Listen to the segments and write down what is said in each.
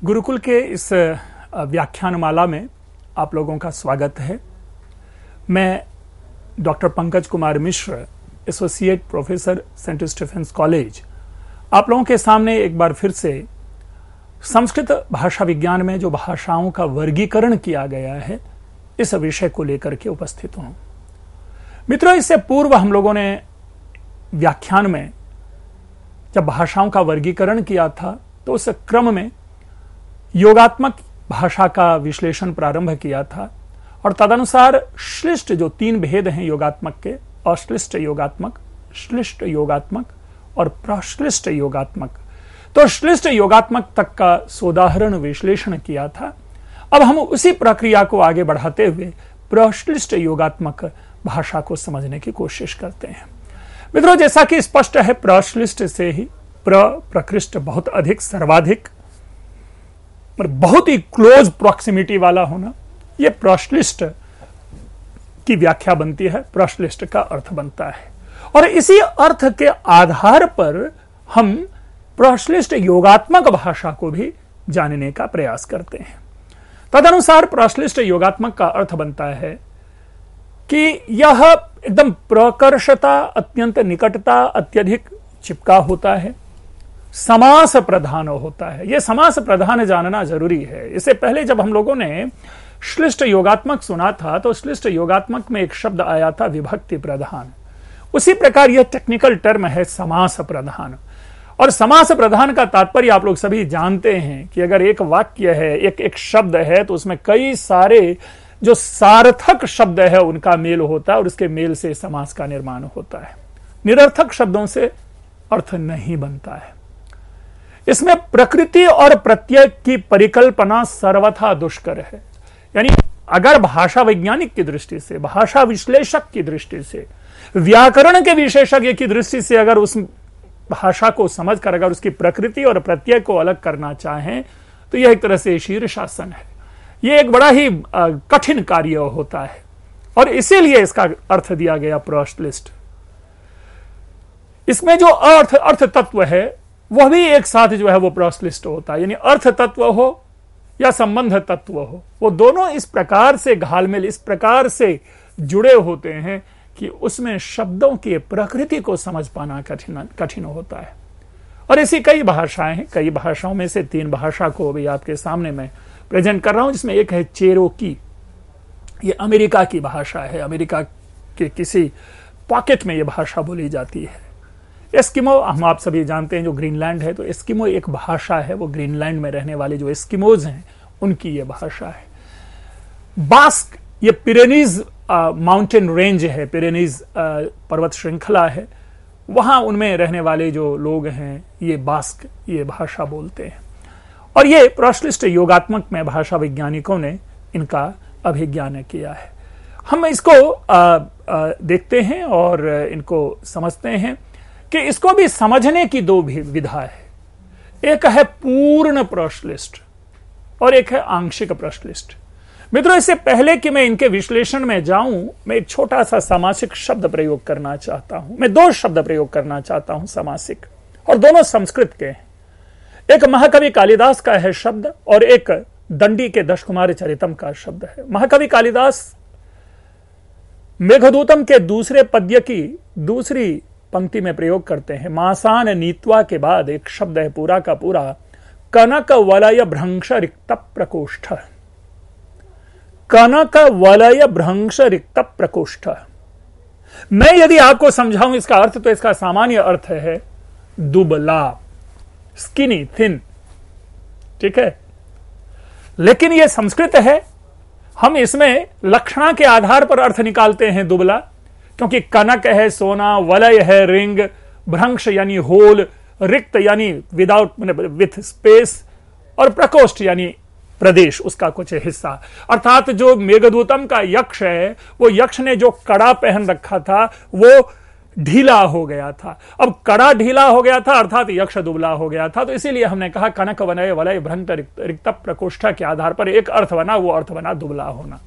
गुरुकुल के इस व्याख्यानमाला में आप लोगों का स्वागत है। मैं doctor Pankaj Kumar Mishra, associate professor Saint Stephen's College, आप लोगों के सामने एक बार फिर से संस्कृत भाषा विज्ञान में जो भाषाओं का वर्गीकरण किया गया है, इस विषय को लेकर के उपस्थित हूं। मित्रों, इससे पूर्व हम लोगों ने व्याख्यान में जब भाषाओं का वर्गीकरण किया था तो उस क्रम में योगात्मक भाषा का विश्लेषण प्रारंभ किया था और तदनुसार श्लिष्ट जो तीन भेद हैं योगात्मक के, अश्लिष्ट योगात्मक, श्लिष्ट योगात्मक और प्रश्लिष्ट योगात्मक, तो श्लिष्ट योगात्मक तक का सोदाहरण विश्लेषण किया था। अब हम उसी प्रक्रिया को आगे बढ़ाते हुए प्रश्लिष्ट योगात्मक भाषा को समझने की कोशिश करते हैं। मित्रों, जैसा कि स्पष्ट है, प्रश्लिष्ट से ही प्रकृष्ट बहुत अधिक, सर्वाधिक, बहुत ही क्लोज प्रॉक्सिमिटी वाला होना, यह प्रश्लिष्ट की व्याख्या बनती है, प्रश्लिष्ट का अर्थ बनता है। और इसी अर्थ के आधार पर हम प्रश्लिष्ट योगात्मक भाषा को भी जानने का प्रयास करते हैं। तदनुसार प्रश्लिष्ट योगात्मक का अर्थ बनता है कि यह एकदम प्रकर्षता, अत्यंत निकटता, अत्यधिक चिपका होता है, समास प्रधान होता है। यह समास प्रधान जानना जरूरी है। इससे पहले जब हम लोगों ने श्लिष्ट योगात्मक सुना था तो श्लिष्ट योगात्मक में एक शब्द आया था विभक्ति प्रधान। उसी प्रकार यह टेक्निकल टर्म है समास प्रधान। और समास प्रधान का तात्पर्य आप लोग सभी जानते हैं कि अगर एक वाक्य है, एक शब्द है, तो उसमें कई सारे जो सार्थक शब्द है उनका मेल होता है और उसके मेल से समास का निर्माण होता है। निरर्थक शब्दों से अर्थ नहीं बनता है। इसमें प्रकृति और प्रत्यय की परिकल्पना सर्वथा दुष्कर है। यानी अगर भाषा वैज्ञानिक की दृष्टि से, भाषा विश्लेषक की दृष्टि से, व्याकरण के विशेषज्ञ की दृष्टि से अगर उस भाषा को समझकर अगर उसकी प्रकृति और प्रत्यय को अलग करना चाहें तो यह एक तरह से शीर्षासन है। यह एक बड़ा ही कठिन कार्य होता है और इसीलिए इसका अर्थ दिया गया प्रश्लिष्ट। इसमें जो अर्थ तत्व है वह भी एक साथ जो है वो प्रश्लिष्ट होता है। यानी अर्थ तत्व हो या संबंध तत्व हो, वो दोनों इस प्रकार से घालमेल, इस प्रकार से जुड़े होते हैं कि उसमें शब्दों की प्रकृति को समझ पाना कठिन होता है। और ऐसी कई भाषाएं हैं। कई भाषाओं में से तीन भाषा को भी आपके सामने मैं प्रेजेंट कर रहा हूं, जिसमें एक है चेरोकी। ये अमेरिका की भाषा है। अमेरिका के किसी पॉकेट में यह भाषा बोली जाती है। एस्किमो, हम आप सभी जानते हैं, जो ग्रीनलैंड है, तो एस्किमो एक भाषा है। वो ग्रीनलैंड में रहने वाले जो एस्किमोज हैं उनकी ये भाषा है। बास्क, ये पिरेनीज माउंटेन रेंज है, पिरेनीज पर्वत श्रृंखला है, वहां उनमें रहने वाले जो लोग हैं ये बास्क ये भाषा बोलते हैं। और ये प्रश्लिष्ट योगात्मक में भाषा वैज्ञानिकों ने इनका अभिज्ञान किया है। हम इसको देखते हैं और इनको समझते हैं कि इसको भी समझने की दो विधा है। एक है पूर्ण प्रश्लिष्ट और एक है आंशिक प्रश्लिष्ट। मित्रों, इससे पहले कि मैं इनके विश्लेषण में जाऊं, मैं एक छोटा सा सामासिक शब्द प्रयोग करना चाहता हूं। मैं दो शब्द प्रयोग करना चाहता हूं सामासिक, और दोनों संस्कृत के हैं। एक महाकवि कालिदास का है शब्द और एक दंडी के दशकुमार चरितम का शब्द है। महाकवि कालिदास मेघदूतम के दूसरे पद्य की दूसरी पंक्ति में प्रयोग करते हैं। मासान नीत्वा के बाद एक शब्द है पूरा का पूरा, कनक वलय भ्रंश रिक्त प्रकोष्ठ। कनक वलय भ्रंश रिक्त प्रकोष्ठ। मैं यदि आपको समझाऊं इसका अर्थ, तो इसका सामान्य अर्थ है दुबला, स्किनी, थिन। ठीक है, लेकिन यह संस्कृत है। हम इसमें लक्षणा के आधार पर अर्थ निकालते हैं दुबला, क्योंकि कनक है सोना, वलय है रिंग, भ्रंश यानी होल, रिक्त यानी विदाउट, विथ स्पेस, और प्रकोष्ठ यानी प्रदेश, उसका कुछ हिस्सा। अर्थात जो मेघदूतम का यक्ष है, वो यक्ष ने जो कड़ा पहन रखा था वो ढीला हो गया था। अब कड़ा ढीला हो गया था अर्थात यक्ष दुबला हो गया था। तो इसीलिए हमने कहा कनक वनय वलय भ्रंश रिक्त प्रकोष्ठ के आधार पर एक अर्थ बना, वो अर्थ बना दुबला होना।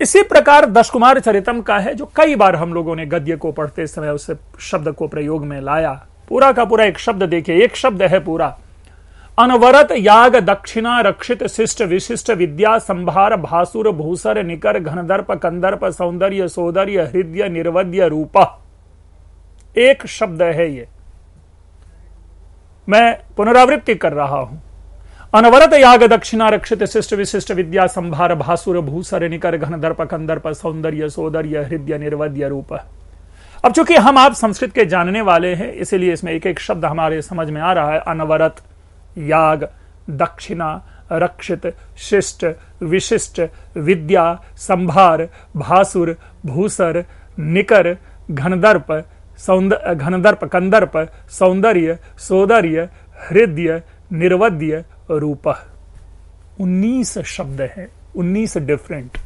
इसी प्रकार दशकुमार चरितम का है, जो कई बार हम लोगों ने गद्य को पढ़ते समय उस शब्द को प्रयोग में लाया। पूरा का पूरा एक शब्द देखिए, एक शब्द है पूरा, अनवरत याग दक्षिणा रक्षित शिष्ट विशिष्ट विद्या संभार भासुर भूसर निकर घनदर्प कंदर्प सौंदर्य सौदर्य हृदय निर्वद्य रूप। एक शब्द है ये, मैं पुनरावृत्ति कर रहा हूं। अनवरत याग दक्षिणा रक्षित शिष्ट विशिष्ट विद्या संभार भासुर भूसर निकर घनदर्प कंदर्प सौंदर्य सौदर्य हृदय निर्वद्य रूप। अब चूंकि हम आप संस्कृत के जानने वाले हैं, इसीलिए इसमें एक एक शब्द हमारे समझ में आ रहा है। अनवरत याग दक्षिणा रक्षित शिष्ट विशिष्ट विद्या संभार भासुर भूसर निकर घनदर्प कंदर्प सौंदर्य सौदर्य हृदय निर्वद्य रूप। 19 शब्द हैं, 19 डिफरेंट।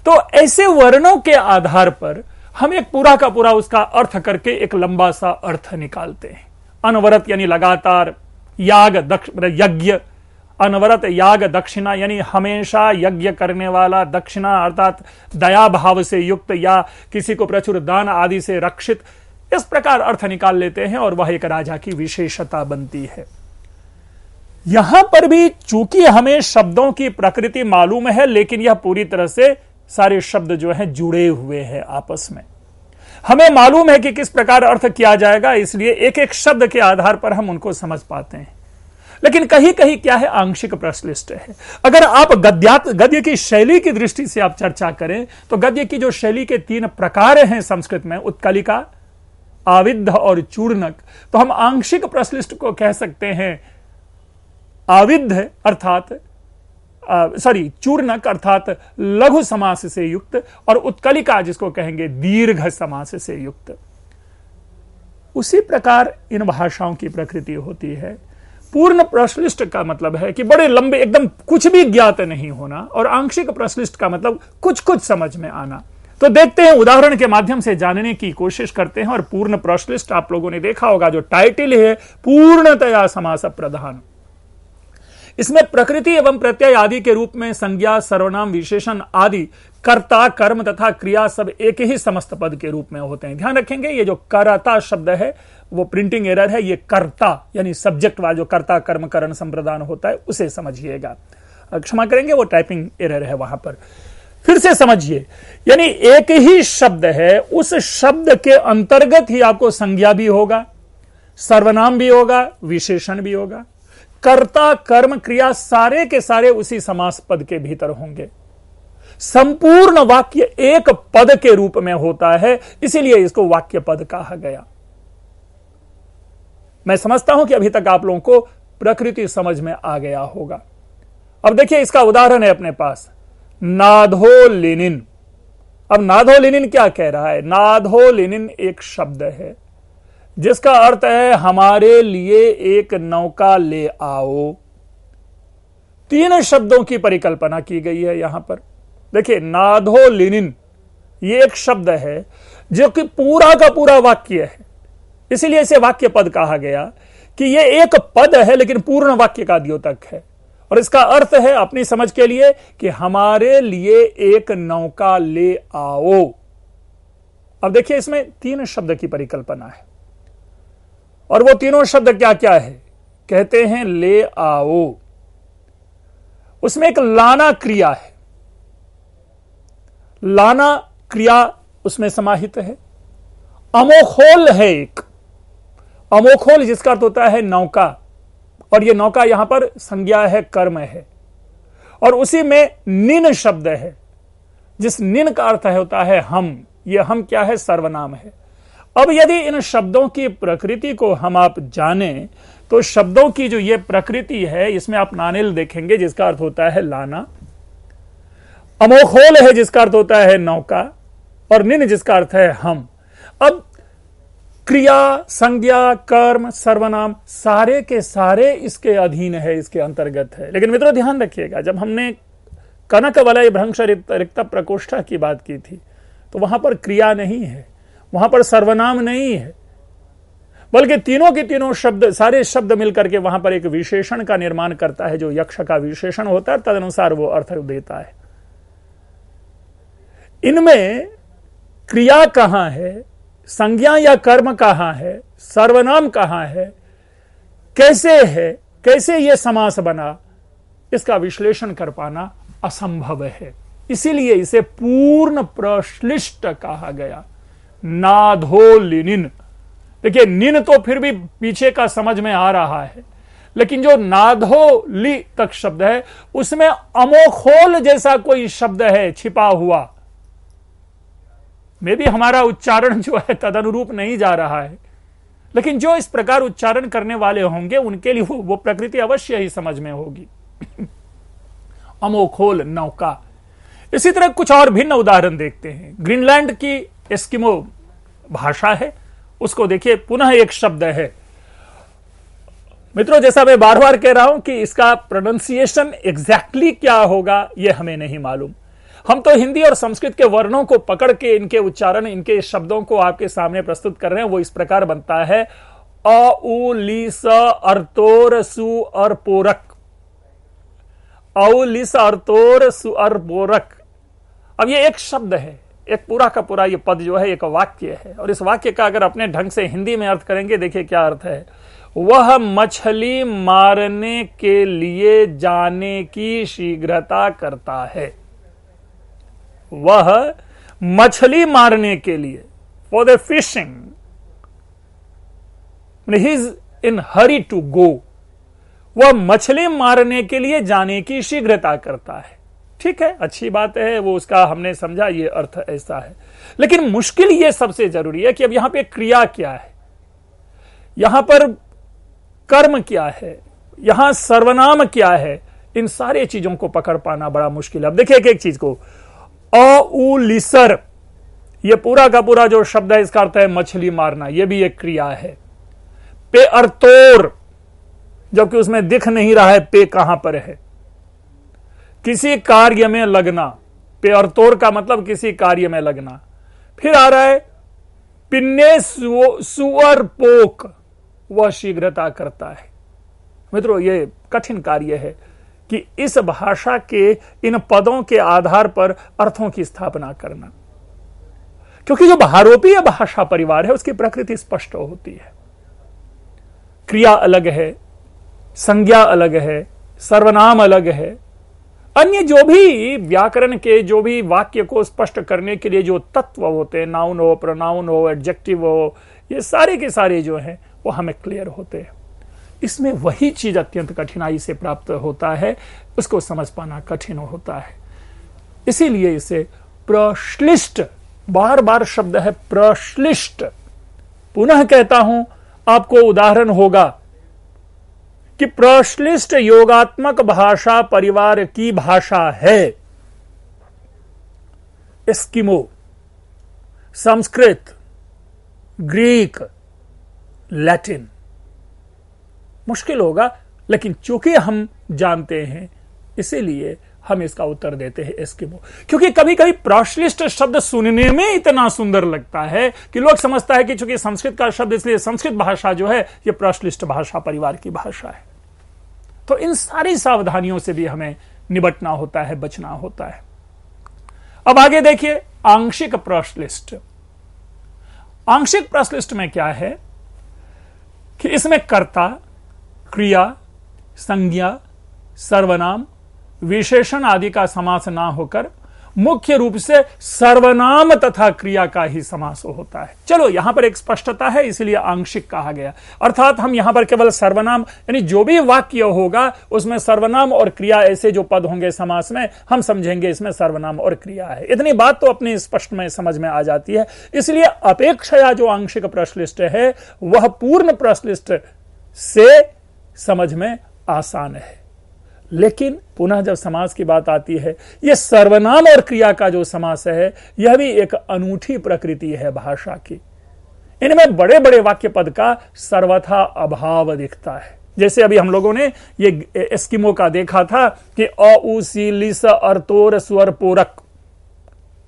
तो ऐसे वर्णों के आधार पर हम एक पूरा का पूरा उसका अर्थ करके एक लंबा सा अर्थ निकालते हैं। अनवरत यानी लगातार, याग यज्ञ, अनवरत याग दक्षिणा यानी हमेशा यज्ञ करने वाला, दक्षिणा अर्थात दया भाव से युक्त या किसी को प्रचुर दान आदि से रक्षित, इस प्रकार अर्थ निकाल लेते हैं और वह एक राजा की विशेषता बनती है। यहां पर भी चूंकि हमें शब्दों की प्रकृति मालूम है, लेकिन यह पूरी तरह से सारे शब्द जो हैं जुड़े हुए हैं आपस में। हमें मालूम है कि किस प्रकार अर्थ किया जाएगा, इसलिए एक एक शब्द के आधार पर हम उनको समझ पाते हैं। लेकिन कहीं कहीं क्या है, आंशिक प्रश्लिष्ट है। अगर आप गद्य की शैली की दृष्टि से आप चर्चा करें तो गद्य की जो शैली के 3 प्रकार हैं संस्कृत में, उत्कलिका, आविद्ध और चूर्णक, तो हम आंशिक प्रश्लिष्ट को कह सकते हैं आविद्ध अर्थात चूर्णक अर्थात लघु समास से युक्त, और उत्कलिका जिसको कहेंगे दीर्घ समास से युक्त। उसी प्रकार इन भाषाओं की प्रकृति होती है। पूर्ण प्रश्लिष्ट का मतलब है कि बड़े लंबे, एकदम कुछ भी ज्ञात नहीं होना, और आंशिक प्रश्लिष्ट का मतलब कुछ कुछ समझ में आना। तो देखते हैं, उदाहरण के माध्यम से जानने की कोशिश करते हैं। और पूर्ण प्रश्लिष्ट आप लोगों ने देखा होगा, जो टाइटल है पूर्णतया समास प्रधान। इसमें प्रकृति एवं प्रत्यय आदि के रूप में संज्ञा सर्वनाम विशेषण आदि कर्ता कर्म तथा क्रिया सब एक ही समस्त पद के रूप में होते हैं। ध्यान रखेंगे, ये जो कर्ता शब्द है वो प्रिंटिंग एरर है। ये कर्ता यानी सब्जेक्ट वाला जो कर्ता कर्म करण संप्रदान होता है उसे समझिएगा, क्षमा करेंगे, वो टाइपिंग एरर है वहां पर। फिर से समझिए, यानी एक ही शब्द है, उस शब्द के अंतर्गत ही आपको संज्ञा भी होगा, सर्वनाम भी होगा, विशेषण भी होगा। कर्ता कर्म क्रिया सारे के सारे उसी समास पद के भीतर होंगे। संपूर्ण वाक्य एक पद के रूप में होता है, इसीलिए इसको वाक्य पद कहा गया। मैं समझता हूं कि अभी तक आप लोगों को प्रकृति समझ में आ गया होगा। अब देखिए, इसका उदाहरण है अपने पास, नाधोलिनिन। अब नाधोलिनिन क्या कह रहा है? नाधोलिनिन एक शब्द है जिसका अर्थ है हमारे लिए एक नौका ले आओ। 3 शब्दों की परिकल्पना की गई है यहां पर। देखिए, नाधोलिनिन ये एक शब्द है जो कि पूरा का पूरा वाक्य है, इसीलिए इसे वाक्य पद कहा गया कि ये एक पद है लेकिन पूर्ण वाक्य का द्योतक है। और इसका अर्थ है अपनी समझ के लिए कि हमारे लिए एक नौका ले आओ। अब देखिए, इसमें 3 शब्द की परिकल्पना है, और वो तीनों शब्द क्या क्या है? कहते हैं ले आओ। उसमें एक लाना क्रिया है, लाना क्रिया उसमें समाहित है। अमोखोल है एक, अमोखोल जिसका अर्थ होता है नौका, और यह नौका यहां पर संज्ञा है, कर्म है। और उसी में निन शब्द है, जिस निन का अर्थ होता है हम। यह हम क्या है? सर्वनाम है। अब यदि इन शब्दों की प्रकृति को हम आप जाने तो शब्दों की जो ये प्रकृति है, इसमें आप नानिल देखेंगे जिसका अर्थ होता है लाना, अमोखोल है जिसका अर्थ होता है नौका, और निन जिसका अर्थ है हम। अब क्रिया, संज्ञा, कर्म, सर्वनाम सारे के सारे इसके अधीन है, इसके अंतर्गत है। लेकिन मित्रों ध्यान रखिएगा, जब हमने कनक वलय भ्रंश रिक्त प्रकोष्ठ की बात की थी तो वहां पर क्रिया नहीं है, वहां पर सर्वनाम नहीं है, बल्कि तीनों के तीनों शब्द, सारे शब्द मिलकर के वहां पर एक विशेषण का निर्माण करता है, जो यक्ष का विशेषण होता है, तदनुसार वो अर्थ देता है। इनमें क्रिया कहां है, संज्ञा या कर्म कहां है, सर्वनाम कहां है, कैसे है, कैसे यह समास बना, इसका विश्लेषण कर पाना असंभव है। इसीलिए इसे पूर्ण प्रश्लिष्ट कहा गया। नाधोलिनिन, देखिए निन तो फिर भी पीछे का समझ में आ रहा है, लेकिन जो नाधोली तक शब्द है उसमें अमोखोल जैसा कोई शब्द है छिपा हुआ। में भी हमारा उच्चारण जो है तदनुरूप नहीं जा रहा है, लेकिन जो इस प्रकार उच्चारण करने वाले होंगे उनके लिए वो प्रकृति अवश्य ही समझ में होगी। अमोखोल नौका। इसी तरह कुछ और भिन्न उदाहरण देखते हैं। ग्रीनलैंड की एस्किमो भाषा है, उसको देखिए, पुनः एक शब्द है। मित्रों, जैसा मैं बार बार कह रहा हूं कि इसका प्रोनाउंसिएशन एग्जैक्टली क्या होगा यह हमें नहीं मालूम। हम तो हिंदी और संस्कृत के वर्णों को पकड़ के इनके उच्चारण, इनके शब्दों को आपके सामने प्रस्तुत कर रहे हैं। वो इस प्रकार बनता है अ उ ली स अर्तोर सु अर पोरक। औ ली स अर्तोर सु अर पोरक। अब ये एक शब्द है, एक पूरा का पूरा ये पद जो है एक वाक्य है, और इस वाक्य का अगर अपने ढंग से हिंदी में अर्थ करेंगे, देखिए क्या अर्थ है। वह मछली मारने के लिए जाने की शीघ्रता करता है। वह मछली मारने के लिए, for the fishing, he is in hurry to go. वह मछली मारने के लिए जाने की शीघ्रता करता है। ठीक है, अच्छी बात है, वो उसका हमने समझा, ये अर्थ ऐसा है। लेकिन मुश्किल ये सबसे जरूरी है कि अब यहां पे क्रिया क्या है, यहां पर कर्म क्या है, यहां सर्वनाम क्या है। इन सारे चीजों को पकड़ पाना बड़ा मुश्किल है। अब देखिए एक चीज को, अ उ लिसर, ये पूरा का पूरा जो शब्द है इसका अर्थ है मछली मारना, यह भी एक क्रिया है। पे अर्तोर, जबकि उसमें दिख नहीं रहा है पे कहां पर है। किसी कार्य में लगना, पे अर्तोर का मतलब किसी कार्य में लगना। फिर आ रहा है पिन्ने सुअर पोक, वह शीघ्रता करता है। मित्रों, यह कठिन कार्य है कि इस भाषा के इन पदों के आधार पर अर्थों की स्थापना करना, क्योंकि जो भारोपीय भाषा परिवार है उसकी प्रकृति स्पष्ट होती है। क्रिया अलग है, संज्ञा अलग है, सर्वनाम अलग है। अन्य जो भी व्याकरण के जो भी वाक्य को स्पष्ट करने के लिए जो तत्व होते हैं, नाउन हो, प्रोनाउन हो, एडजेक्टिव हो, ये सारे के सारे जो हैं वो हमें क्लियर होते हैं। इसमें वही चीज अत्यंत कठिनाई से प्राप्त होता है, उसको समझ पाना कठिन होता है। इसीलिए इसे प्रश्लिष्ट, बार बार शब्द है प्रश्लिष्ट। पुनः कहता हूं, आपको उदाहरण होगा कि प्रश्लिष्ट योगात्मक भाषा परिवार की भाषा है एस्किमो, संस्कृत, ग्रीक, लैटिन। मुश्किल होगा, लेकिन चूंकि हम जानते हैं इसीलिए हम इसका उत्तर देते हैं एस्किमो। क्योंकि कभी कभी प्रश्लिष्ट शब्द सुनने में इतना सुंदर लगता है कि लोग समझता है कि चूंकि संस्कृत का शब्द, इसलिए संस्कृत भाषा जो है यह प्रश्लिष्ट भाषा परिवार की भाषा है। तो इन सारी सावधानियों से भी हमें निपटना होता है, बचना होता है। अब आगे देखिए आंशिक प्रश्लिष्ट। आंशिक प्रश्लिष्ट में क्या है कि इसमें कर्ता, क्रिया, संज्ञा, सर्वनाम, विशेषण आदि का समास ना होकर मुख्य रूप से सर्वनाम तथा क्रिया का ही समास होता है। चलो यहां पर एक स्पष्टता है, इसलिए आंशिक कहा गया। अर्थात हम यहां पर केवल सर्वनाम, यानी जो भी वाक्य होगा उसमें सर्वनाम और क्रिया ऐसे जो पद होंगे समास में, हम समझेंगे इसमें सर्वनाम और क्रिया है। इतनी बात तो अपनी स्पष्ट में समझ में आ जाती है। इसलिए अपेक्षया जो आंशिक प्रश्लिष्ट है वह पूर्ण प्रश्लिष्ट से समझ में आसान है। लेकिन पुनः जब समास की बात आती है, यह सर्वनाम और क्रिया का जो समास है यह भी एक अनूठी प्रकृति है भाषा की। इनमें बड़े बड़े वाक्य पद का सर्वथा अभाव दिखता है। जैसे अभी हम लोगों ने ये एस्किमो का देखा था कि अ उ सी लिस अर्तोर स्वर पोरक,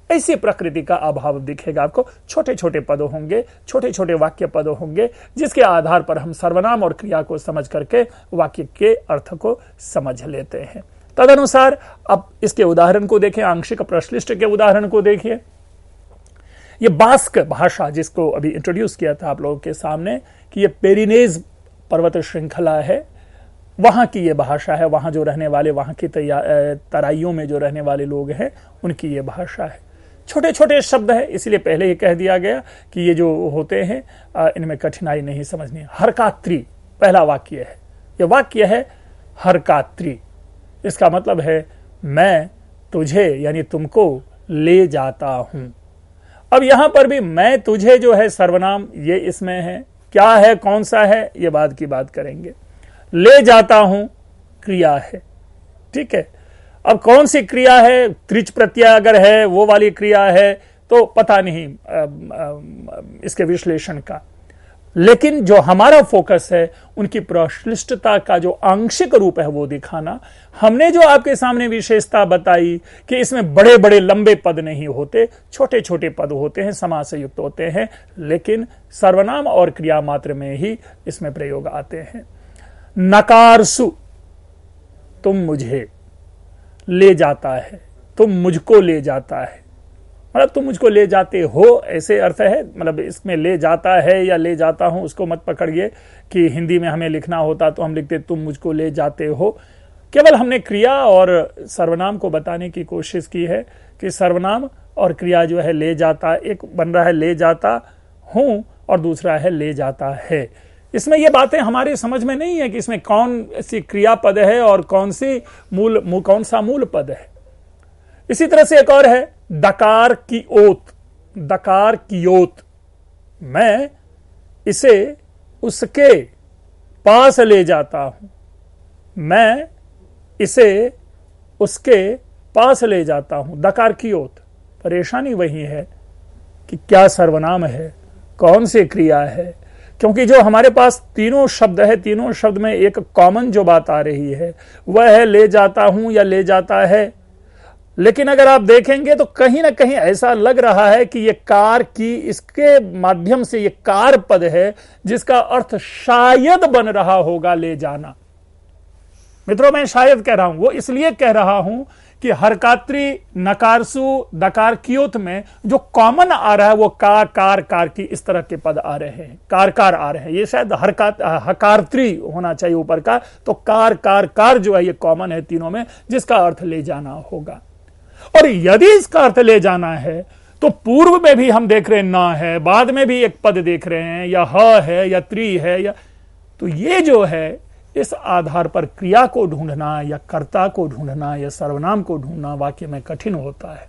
ऐसी प्रकृति का अभाव दिखेगा आपको। छोटे छोटे पद होंगे, छोटे छोटे वाक्य पद होंगे, जिसके आधार पर हम सर्वनाम और क्रिया को समझ करके वाक्य के अर्थ को समझ लेते हैं। तदनुसार अब इसके उदाहरण को देखें, आंशिक प्रश्लिष्ट के उदाहरण को देखिए। ये बास्क भाषा जिसको अभी इंट्रोड्यूस किया था आप लोगों के सामने कि ये पेरिनेज पर्वत श्रृंखला है, वहां की ये भाषा है, वहां जो रहने वाले, वहां की तराइयों में जो रहने वाले लोग हैं उनकी ये भाषा है। छोटे छोटे शब्द है, इसलिए पहले ये कह दिया गया कि ये जो होते हैं इनमें कठिनाई नहीं समझनी। हरकात्री पहला वाक्य है, ये वाक्य है हरकात्री। इसका मतलब है मैं तुझे यानी तुमको ले जाता हूं। अब यहां पर भी मैं तुझे जो है सर्वनाम ये इसमें है, क्या है कौन सा है ये बाद की बात करेंगे। ले जाता हूं क्रिया है, ठीक है। अब कौन सी क्रिया है, त्रिच प्रत्यय अगर है वो वाली क्रिया है तो पता नहीं इसके विश्लेषण का, लेकिन जो हमारा फोकस है उनकी प्रश्लिष्टता का जो आंशिक रूप है वो दिखाना। हमने जो आपके सामने विशेषता बताई कि इसमें बड़े बड़े लंबे पद नहीं होते, छोटे छोटे पद होते हैं, समास से युक्त होते हैं, लेकिन सर्वनाम और क्रिया मात्र में ही इसमें प्रयोग आते हैं। नकारसु तुम मुझे ले जाता है, तुम मुझको ले जाता है, मतलब तुम मुझको ले जाते हो ऐसे अर्थ है। मतलब इसमें ले जाता है या ले जाता हूं उसको मत पकड़िए कि हिंदी में हमें लिखना होता तो हम लिखते तुम मुझको ले जाते हो। केवल हमने क्रिया और सर्वनाम को बताने की कोशिश की है कि सर्वनाम और क्रिया जो है ले जाता, एक बन रहा है ले जाता हूं और दूसरा है ले जाता है। इसमें ये बातें हमारे समझ में नहीं है कि इसमें कौन सी क्रिया पद है और कौन सा मूल पद है। इसी तरह से एक और है दकार की ओत, दकार की ओत, मैं इसे उसके पास ले जाता हूं, मैं इसे उसके पास ले जाता हूं। दकार की ओत, परेशानी वही है कि क्या सर्वनाम है, कौन सी क्रिया है, क्योंकि जो हमारे पास तीनों शब्द है, तीनों शब्द में एक कॉमन जो बात आ रही है वह है ले जाता हूं या ले जाता है। लेकिन अगर आप देखेंगे तो कहीं ना कहीं ऐसा लग रहा है कि ये कार की, इसके माध्यम से ये कार पद है जिसका अर्थ शायद बन रहा होगा ले जाना। मित्रों मैं शायद कह रहा हूं, वो इसलिए कह रहा हूं कि हरकात्री नकारसु दकार कियोत में जो कॉमन आ रहा है वो कार कार कार की इस तरह के पद आ रहे हैं, कार कार आ रहे हैं। ये शायद हकारत्री होना चाहिए ऊपर का, तो कार कार कार जो है ये कॉमन है तीनों में, जिसका अर्थ ले जाना होगा। और यदि इसका अर्थ ले जाना है तो पूर्व में भी हम देख रहे हैं ना है, बाद में भी एक पद देख रहे हैं या ह है या त्रि है या, तो ये जो है इस आधार पर क्रिया को ढूंढना या कर्ता को ढूंढना या सर्वनाम को ढूंढना वाक्य में कठिन होता है।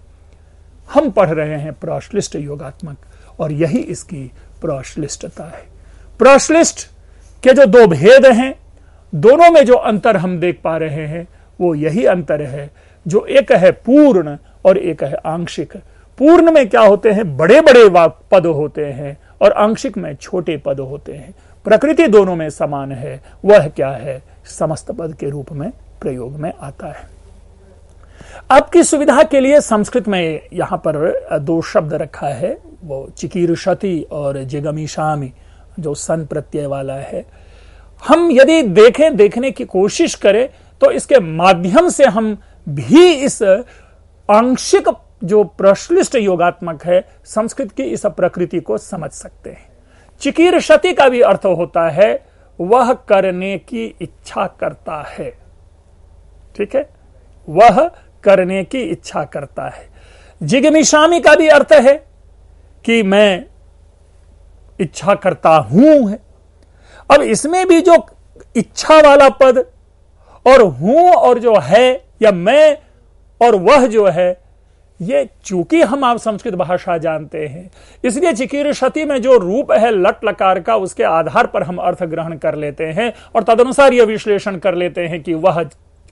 हम पढ़ रहे हैं प्रश्लिष्ट योगात्मक और यही इसकी प्रश्लिष्टता है। प्रश्लिष्ट के जो दो भेद हैं, दोनों में जो अंतर हम देख पा रहे हैं वो यही अंतर है, जो एक है पूर्ण और एक है आंशिक। पूर्ण में क्या होते हैं, बड़े बड़े पद होते हैं और आंशिक में छोटे पद होते हैं। प्रकृति दोनों में समान है, वह क्या है, समस्त पद के रूप में प्रयोग में आता है। आपकी सुविधा के लिए संस्कृत में यहां पर दो शब्द रखा है, वो चिकीर्षति और जिगमीषामि, जो सन प्रत्यय वाला है। हम यदि देखने की कोशिश करें तो इसके माध्यम से हम भी इस आंशिक जो प्रश्लिष्ट योगात्मक है संस्कृत की इस प्रकृति को समझ सकते हैं। चिकीर्षति का भी अर्थ होता है वह करने की इच्छा करता है, ठीक है, वह करने की इच्छा करता है। जिगमीषामि का भी अर्थ है कि मैं इच्छा करता हूं है। अब इसमें भी जो इच्छा वाला पद और हूं और जो है या मैं और वह जो है, ये चूंकि हम आप संस्कृत भाषा जानते हैं इसलिए चिकीर्षति में जो रूप है लट लकार का, उसके आधार पर हम अर्थ ग्रहण कर लेते हैं और तदनुसार यह विश्लेषण कर लेते हैं कि वह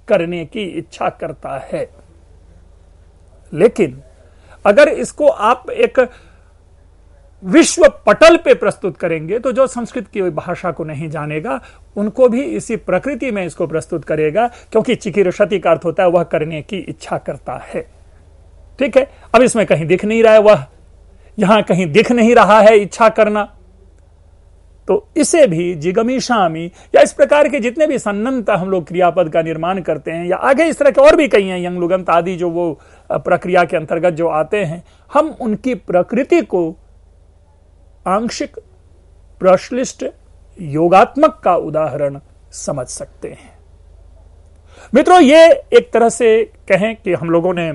करने की इच्छा करता है। लेकिन अगर इसको आप एक विश्व पटल पे प्रस्तुत करेंगे तो जो संस्कृत की भाषा को नहीं जानेगा उनको भी इसी प्रकृति में इसको प्रस्तुत करेगा, क्योंकि चिकीर्षति का अर्थ होता है वह करने की इच्छा करता है, ठीक है। अब इसमें कहीं दिख नहीं रहा है वह, यहां कहीं दिख नहीं रहा है इच्छा करना, तो इसे भी जिगमीषामि या इस प्रकार के जितने भी सन्नंत हम लोग क्रियापद का निर्माण करते हैं या आगे इस तरह के और भी कई हैं, यंग लुगंत आदि जो वो प्रक्रिया के अंतर्गत जो आते हैं, हम उनकी प्रकृति को आंशिक प्रश्लिष्ट योगात्मक का उदाहरण समझ सकते हैं। मित्रों, ये एक तरह से कहें कि हम लोगों ने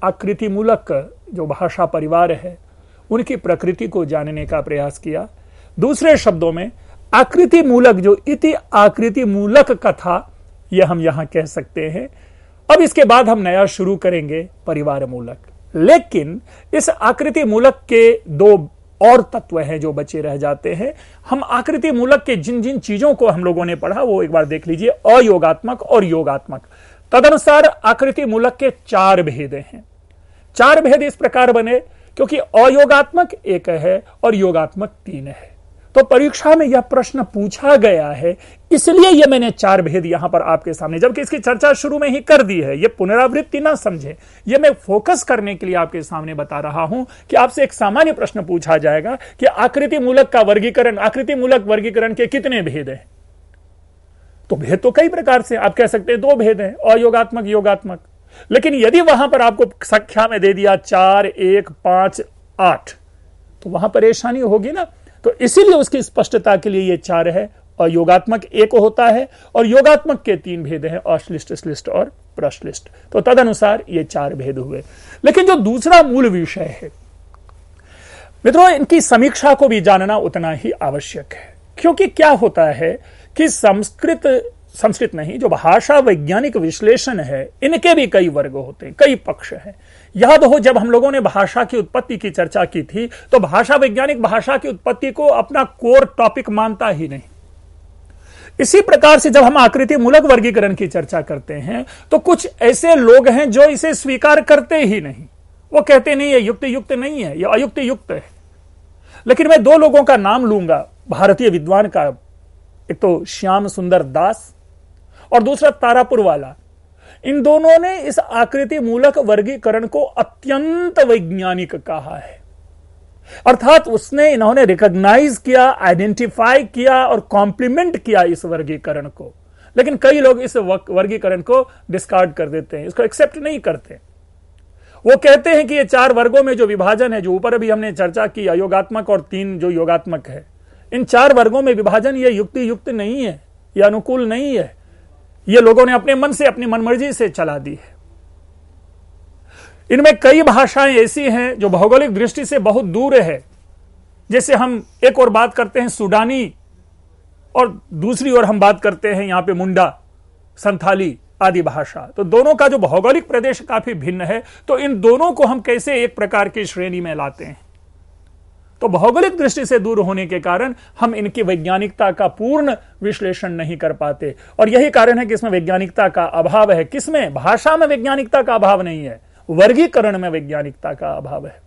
आकृति मूलक जो भाषा परिवार है उनकी प्रकृति को जानने का प्रयास किया। दूसरे शब्दों में आकृति मूलक जो इति आकृति मूलक कथा, यह हम यहां कह सकते हैं। अब इसके बाद हम नया शुरू करेंगे परिवार मूलक। लेकिन इस आकृति मूलक के दो और तत्व हैं जो बचे रह जाते हैं। हम आकृति मूलक के जिन जिन चीजों को हम लोगों ने पढ़ा वो एक बार देख लीजिए, अयोगात्मक और योगात्मक। तदनुसार आकृति मूलक के 4 भेद हैं। 4 भेद इस प्रकार बने क्योंकि अयोगात्मक एक है और योगात्मक 3 है। तो परीक्षा में यह प्रश्न पूछा गया है, इसलिए यह मैंने 4 भेद यहां पर आपके सामने, जबकि इसकी चर्चा शुरू में ही कर दी है, यह पुनरावृत्ति ना समझे, यह मैं फोकस करने के लिए आपके सामने बता रहा हूं कि आपसे एक सामान्य प्रश्न पूछा जाएगा कि आकृति मूलक का वर्गीकरण, आकृति मूलक वर्गीकरण के कितने भेद हैं? तो भेद तो कई प्रकार से, आप कह सकते हैं 2 भेद हैं, अयोगात्मक योगात्मक। लेकिन यदि वहां पर आपको संख्या में दे दिया 4, 1, 5, 8, तो वहां परेशानी होगी ना। तो इसीलिए उसकी स्पष्टता के लिए ये 4 है। और योगात्मक 1 होता है और योगात्मक के 3 भेद हैं, अश्लिष्ट, श्लिष्ट और प्रश्लिष्ट। तो तदनुसार ये 4 भेद हुए। लेकिन जो दूसरा मूल विषय है मित्रों, इनकी समीक्षा को भी जानना उतना ही आवश्यक है। क्योंकि क्या होता है कि संस्कृत नहीं, जो भाषा वैज्ञानिक विश्लेषण है, इनके भी कई वर्ग होते हैं, कई पक्ष हैं। याद हो जब हम लोगों ने भाषा की उत्पत्ति की चर्चा की थी तो भाषा वैज्ञानिक भाषा की उत्पत्ति को अपना कोर टॉपिक मानता ही नहीं। इसी प्रकार से जब हम आकृति मूलक वर्गीकरण की चर्चा करते हैं तो कुछ ऐसे लोग हैं जो इसे स्वीकार करते ही नहीं। वो कहते नहीं, ये युक्त नहीं है, ये अयुक्त युक्त है। लेकिन मैं 2 लोगों का नाम लूंगा भारतीय विद्वान का, एक तो श्याम सुंदर दास और दूसरा तारापुर वाला। इन दोनों ने इस आकृति मूलक वर्गीकरण को अत्यंत वैज्ञानिक कहा है। अर्थात इन्होंने रिकॉग्नाइज किया, आइडेंटिफाई किया और कॉम्प्लीमेंट किया इस वर्गीकरण को। लेकिन कई लोग इस वर्गीकरण को डिस्कार्ड कर देते हैं, इसको एक्सेप्ट नहीं करते। वो कहते हैं कि ये 4 वर्गों में जो विभाजन है, जो ऊपर अभी हमने चर्चा की, अयोगात्मक और 3 जो योगात्मक है, इन 4 वर्गों में विभाजन ये युक्त नहीं है, ये अनुकूल नहीं है, ये लोगों ने अपने मन से, अपनी मनमर्जी से चला दी है। इनमें कई भाषाएं ऐसी हैं जो भौगोलिक दृष्टि से बहुत दूर है। जैसे हम एक और बात करते हैं सूडानी और दूसरी ओर हम बात करते हैं यहां पे मुंडा, संथाली आदि भाषा। तो दोनों का जो भौगोलिक प्रदेश काफी भिन्न है, तो इन दोनों को हम कैसे एक प्रकार की श्रेणी में लाते हैं? तो भौगोलिक दृष्टि से दूर होने के कारण हम इनकी वैज्ञानिकता का पूर्ण विश्लेषण नहीं कर पाते। और यही कारण है कि इसमें वैज्ञानिकता का अभाव है। किसमें? भाषा में वैज्ञानिकता का अभाव नहीं है, वर्गीकरण में वैज्ञानिकता का अभाव है।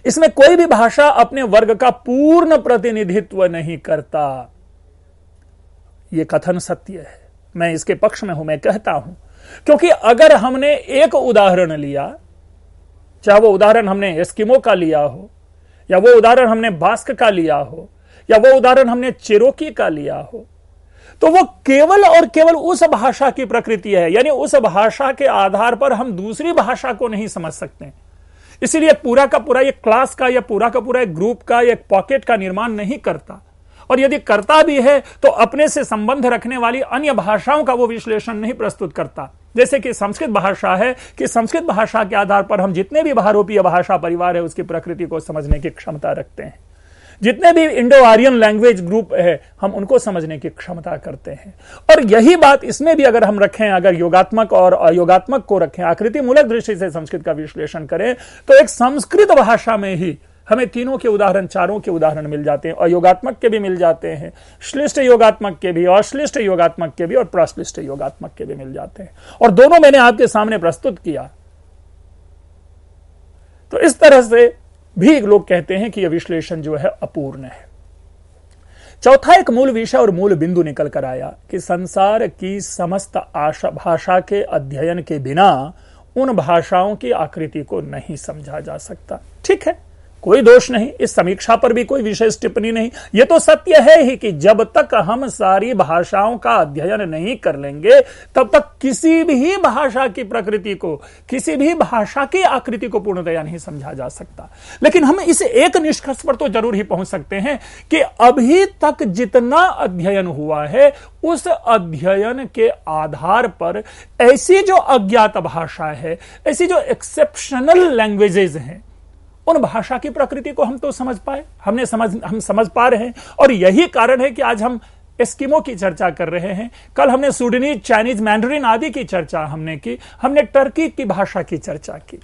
इसमें कोई भी भाषा अपने वर्ग का पूर्ण प्रतिनिधित्व नहीं करता। यह कथन सत्य है, मैं इसके पक्ष में हूं, मैं कहता हूं। क्योंकि अगर हमने एक उदाहरण लिया, चाहे वो उदाहरण हमने एस्किमो का लिया हो, या वो उदाहरण हमने बास्क का लिया हो, या वो उदाहरण हमने चेरोकी का लिया हो, तो वो केवल और केवल उस भाषा की प्रकृति है। यानी उस भाषा के आधार पर हम दूसरी भाषा को नहीं समझ सकते। इसीलिए पूरा का पूरा एक क्लास का या पूरा का पूरा एक ग्रुप का, एक पॉकेट का निर्माण नहीं करता। और यदि करता भी है तो अपने से संबंध रखने वाली अन्य भाषाओं का वो विश्लेषण नहीं प्रस्तुत करता। जैसे कि संस्कृत भाषा है कि संस्कृत भाषा के आधार पर हम जितने भी बहुरूपीय भाषा परिवार है उसकी प्रकृति को समझने की क्षमता रखते हैं। जितने भी इंडो आर्यन लैंग्वेज ग्रुप है हम उनको समझने की क्षमता करते हैं। और यही बात इसमें भी अगर हम रखें, अगर योगात्मक और अयोगात्मक को रखें, आकृति मूलक दृष्टि से संस्कृत का विश्लेषण करें, तो एक संस्कृत भाषा में ही हमें तीनों के उदाहरण, चारों के उदाहरण मिल जाते हैं। अयोगात्मक के भी मिल जाते हैं, श्लिष्ट योगात्मक के भी, अश्लिष्ट योगात्मक के भी और प्रश्लिष्ट योगात्मक के भी मिल जाते हैं। और दोनों मैंने आपके सामने प्रस्तुत किया। तो इस तरह से भी लोग कहते हैं कि यह विश्लेषण जो है अपूर्ण है। चौथा एक मूल विषय और मूल बिंदु निकल कर आया कि संसार की समस्त भाषा के अध्ययन के बिना उन भाषाओं की आकृति को नहीं समझा जा सकता। ठीक है, कोई दोष नहीं, इस समीक्षा पर भी कोई विशेष टिप्पणी नहीं। यह तो सत्य है ही कि जब तक हम सारी भाषाओं का अध्ययन नहीं कर लेंगे तब तक किसी भी भाषा की प्रकृति को, किसी भी भाषा की आकृति को पूर्णतया नहीं समझा जा सकता। लेकिन हम इस एक निष्कर्ष पर तो जरूर ही पहुंच सकते हैं कि अभी तक जितना अध्ययन हुआ है उस अध्ययन के आधार पर ऐसी जो अज्ञात भाषा है, ऐसी जो एक्सेप्शनल लैंग्वेजेस हैं, उन भाषा की प्रकृति को हम तो समझ पाए, हम समझ पा रहे हैं। और यही कारण है कि आज हम एस्किमो की चर्चा कर रहे हैं, कल हमने सूडानीज, चाइनीज, मैंडरिन आदि की चर्चा हमने की, हमने टर्की की भाषा की चर्चा की।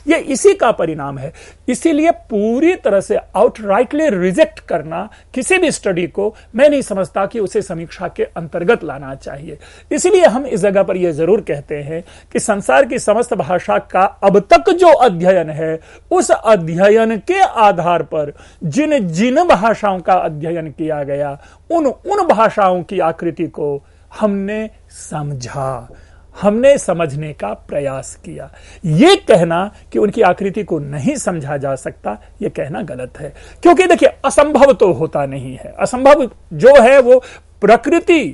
ये इसी का परिणाम है। इसीलिए पूरी तरह से आउटराइटली रिजेक्ट करना किसी भी स्टडी को मैं नहीं समझता कि उसे समीक्षा के अंतर्गत लाना चाहिए। इसीलिए हम इस जगह पर यह जरूर कहते हैं कि संसार की समस्त भाषा का अब तक जो अध्ययन है, उस अध्ययन के आधार पर जिन जिन भाषाओं का अध्ययन किया गया, उन भाषाओं की आकृति को हमने समझा, हमने समझने का प्रयास किया। यह कहना कि उनकी आकृति को नहीं समझा जा सकता, यह कहना गलत है। क्योंकि देखिए, असंभव तो होता नहीं है। असंभव जो है वो प्रकृति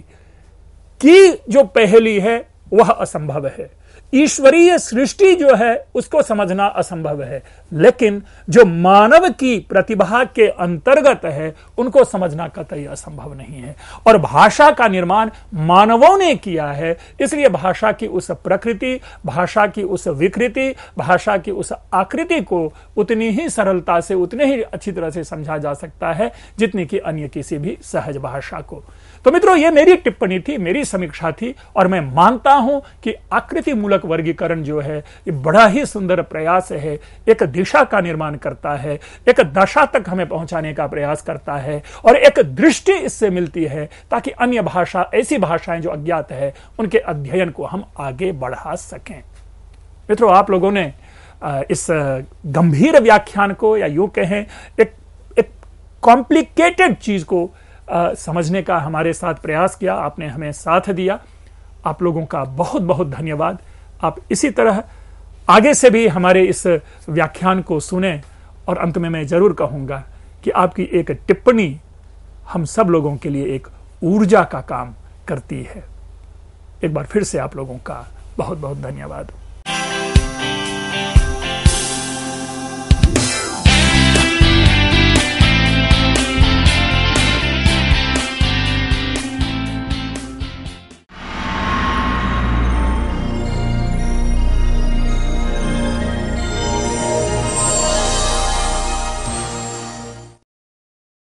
की जो पहली है वह असंभव है। ईश्वरीय सृष्टि जो है उसको समझना असंभव है, लेकिन जो मानव की प्रतिभा के अंतर्गत है उनको समझना कतई असंभव नहीं है। और भाषा का निर्माण मानवों ने किया है, इसलिए भाषा की उस प्रकृति, भाषा की उस विकृति, भाषा की उस आकृति को उतनी ही सरलता से, उतने ही अच्छी तरह से समझा जा सकता है जितनी कि अन्य किसी भी सहज भाषा को। तो मित्रों, यह मेरी टिप्पणी थी, मेरी समीक्षा थी, और मैं मानता हूं कि आकृति मूलक वर्गीकरण जो है ये बड़ा ही सुंदर प्रयास है, एक दिशा का निर्माण करता है, एक दशा तक हमें पहुंचाने का प्रयास करता है, और एक दृष्टि इससे मिलती है ताकि अन्य भाषा, ऐसी भाषाएं जो अज्ञात है, उनके अध्ययन को हम आगे बढ़ा सकें। मित्रों, आप लोगों ने इस गंभीर व्याख्यान को, या यूं कहें एक कॉम्प्लिकेटेड चीज को समझने का हमारे साथ प्रयास किया, आपने हमें साथ दिया। आप लोगों का बहुत बहुत धन्यवाद। आप इसी तरह आगे से भी हमारे इस व्याख्यान को सुने, और अंत में मैं जरूर कहूंगा कि आपकी एक टिप्पणी हम सब लोगों के लिए एक ऊर्जा का काम करती है। एक बार फिर से आप लोगों का बहुत बहुत धन्यवाद।